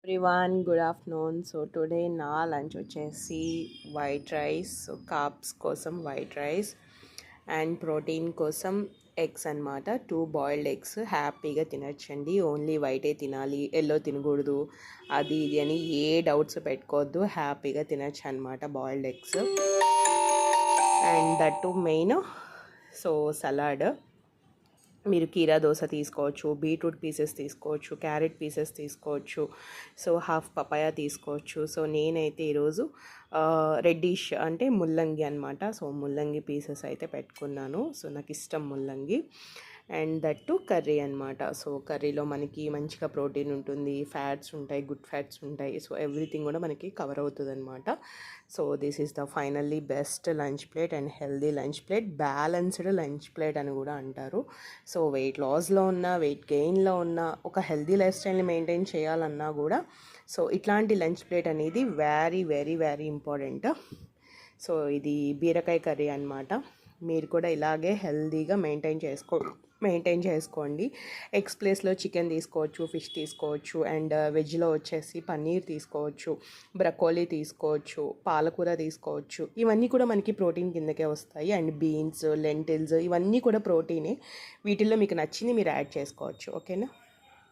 Everyone good afternoon. So today నా lunch వచ్చేసి white rice. So carbs కోసం white rice and protein కోసం eggs అనమాట. 2 బాయిల్డ్ ఎగ్స్ హ్యాపీగా తినచ్చండి. ఓన్లీ వైటే తినాలి, ఎల్లో తినకూడదు, అది ఇది అని ఏ డౌట్స్ పెట్టుకోవద్దు. హ్యాపీగా తినచ్చు అనమాట boiled eggs. And that to main so salad. మీరు కీరా దోస తీసుకోవచ్చు, బీట్రూట్ పీసెస్ తీసుకోవచ్చు, క్యారెట్ పీసెస్ తీసుకోవచ్చు, సో హాఫ్ పపాయ తీసుకోవచ్చు. సో నేనైతే ఈరోజు రెడ్డిష్ అంటే ముల్లంగి అనమాట. సో ముల్లంగి పీసెస్ అయితే పెట్టుకున్నాను. సో నాకు ఇష్టం ముల్లంగి. అండ్ దట్ టు కర్రీ అనమాట. సో కర్రీలో మనకి మంచిగా ప్రోటీన్ ఉంటుంది, ఫ్యాట్స్ ఉంటాయి, గుడ్ ఫ్యాట్స్ ఉంటాయి. సో ఎవ్రీథింగ్ కూడా మనకి కవర్ అవుతుంది అనమాట. So this is the finally best lunch plate and healthy lunch plate, balanced lunch plate అని కూడా అంటారు. సో వెయిట్ లాస్లో ఉన్న, వెయిట్ గెయిన్లో ఉన్న, ఒక హెల్దీ లైఫ్ స్టైల్ని మెయింటైన్ చేయాలన్నా కూడా సో ఇట్లాంటి లంచ్ ప్లేట్ అనేది very very very important. So ఇది బీరకాయ కర్రీ అనమాట. మీరు కూడా ఇలాగే హెల్దీగా మెయింటైన్ చేసుకోండి. ఎగ్స్ ప్లేస్లో చికెన్ తీసుకోవచ్చు, ఫిష్ తీసుకోవచ్చు, అండ్ వెజ్లో వచ్చేసి పన్నీర్ తీసుకోవచ్చు, బ్రకోలీ తీసుకోవచ్చు, పాలకూర తీసుకోవచ్చు. ఇవన్నీ కూడా మనకి ప్రోటీన్ కిందకే వస్తాయి. అండ్ బీన్స్, లెంటిల్స్ ఇవన్నీ కూడా ప్రోటీనే. వీటిల్లో మీకు నచ్చింది మీరు యాడ్ చేసుకోవచ్చు. ఓకేనా?